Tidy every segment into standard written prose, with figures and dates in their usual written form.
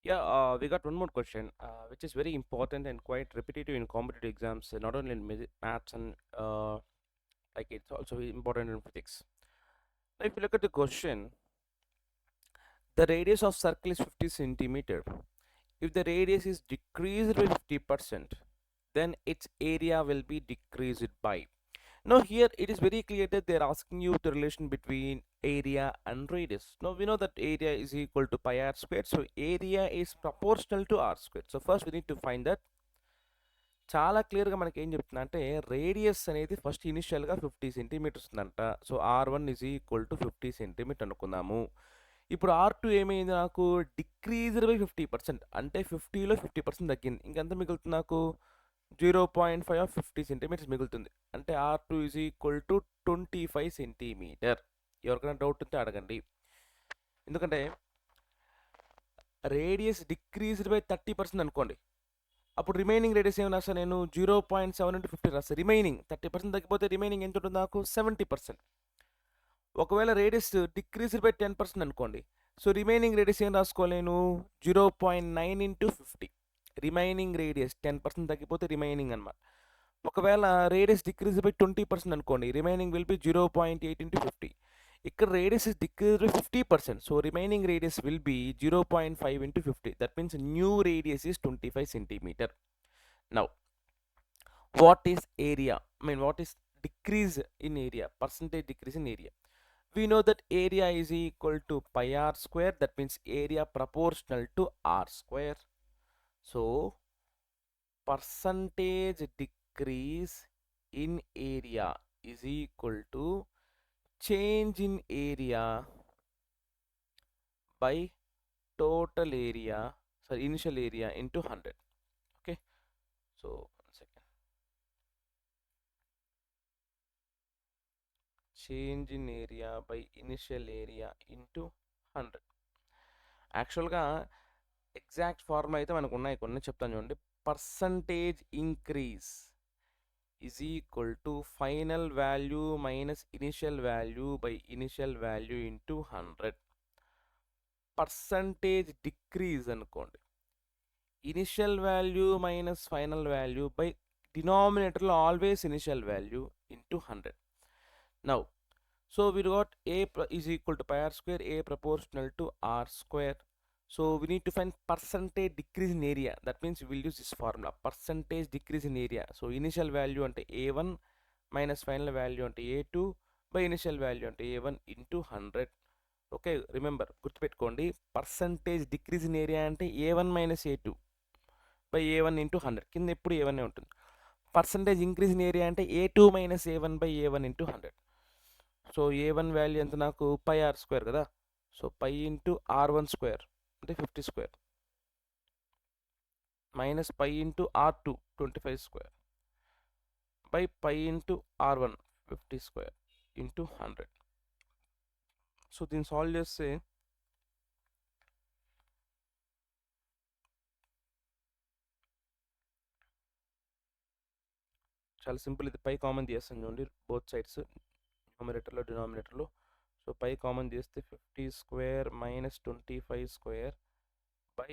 Yeah, we got one more question, which is very important and quite repetitive in competitive exams, not only in maths and like it's also important in physics. Now, if you look at the question, the radius of circle is 50 centimeter. If the radius is decreased by 50%, then its area will be decreased by. Now here it is very clear that they are asking you the relation between area and radius. Now we know that area is equal to pi r squared, so area is proportional to r squared. So first we need to find that. చాలా క్లియర్గా మనకి ఏం చెప్తున్నా అంటే radius అనేది first ఇనిషియల్గా 50 centimetres ఉందంట. So r1 is equal to 50 centimetre అనుకుందాము. ఇప్పుడు r2 ఏమైంది, నాకు డిక్రీజ్డ్ బై 50%, అంటే 50లో 50% తగ్గింది. ఇంకెంత మిగులుతుంది నాకు? 0.5 ఆఫ్ 50 సెంటీమీటర్స్ మిగులుతుంది. అంటే r2 is equal to 25 centimetre. ఎవరికైనా డౌట్ ఉంటే అడగండి. ఎందుకంటే రేడియస్ డిక్రీజ్డ్ బై 30% అనుకోండి, అప్పుడు రిమైనింగ్ రేడియస్ ఏమైనా రాస్తాను నేను? 0.7 ఇంటూ 50 రాస్తాను. రిమైనింగ్ 30% తగ్గిపోతే రిమైనింగ్ ఎంత ఉంటుంది నాకు? 70%. ఒకవేళ రేడియస్ డిక్రీజ్డ్ బై 10% అనుకోండి, సో రిమైనింగ్ రేడియస్ ఏం రాసుకోవాలి నేను? 0.9 ఇంటూ 50. రిమైనింగ్ రేడియస్ 10% తగ్గిపోతే రిమైనింగ్ అనమాట. ఒకవేళ రేడియస్ డిక్రీజ్ బై 20% అనుకోండి, రిమైనింగ్ విల్ బి 0.8 ఇంటూ 50. ఇక్కడ radius is decrease by 50%, so remaining radius will be 0.5 into 50. That means new radius is 25 centimeter. Now what is area? I mean, what is decrease in area, percentage decrease in area? We know that area is equal to pi r square, that means area proportional to r square. So percentage decrease in area is equal to change in area by total area, sorry, initial area into 100. Okay, so one second. Change in area by initial area into 100. యాక్చువల్గా exact formula అయితే మనకు ఉన్నాయి, కొన్ని చెప్తాను చూడండి. Percentage increase is equal to final value minus initial value by initial value into 100. Percentage decrease అనుకోండి, initial value minus final value by డినామినేటర్లో always initial value into 100. Now so we got a is equal to pi r square, a proportional to r square. So we need to find percentage decrease in area. That means we will use this formula, percentage decrease in area. So initial value ante a1 minus final value ante a2 by initial value ante a1 into 100. Okay, remember, గుర్తుపెట్టుకోండి, percentage decrease in area అంటే a1 minus a2 by a1 into 100. కింద ఎప్పుడు a1 ఉంటుంది. Percentage increase in area అంటే a2 minus a1 by a1 into 100. So a1 value ఎంత నాకు? Pi r square కదా. So pi into r1 square అంటే 50 square minus pi into r2 25 square by pi into r1 50 square into 100. So దీన్ని solve చేస్తే చాలా simple. ఇది పై common చేస్తాను చూడండి, బోత్ సైడ్స్, న్యూమరేటర్లో డినామినేటర్లో. సో పై కామన్ చేస్తే 50 square minus 25 square by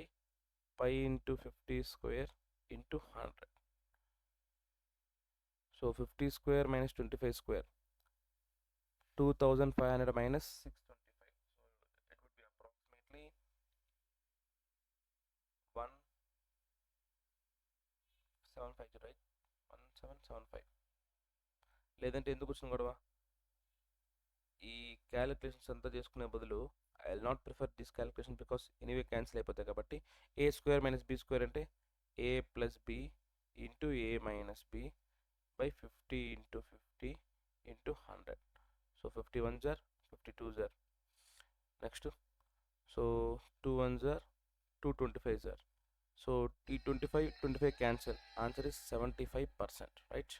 pi into 50 square into 100. So 50 square minus 25 square 2500 minus 625. So it would be approximately 1750, right? 1775. లేదంటే ఎందుకు వచ్చిన గొడవ? ఈ క్యాలిక్యులేషన్స్ అంతా చేసుకునే బదులు I will not prefer this calculation because anyway cancel అయిపోతాయి కాబట్టి. A square minus B square అంటే A plus B into A minus B by 50 into 50 into 100. So 51 జార్ 52 జార్, నెక్స్ట్ సో 2 1 జార్ 225 జార్. సో ఈ 25 25 క్యాన్సిల్, ఆన్సర్ ఇస్ 75%, రైట్?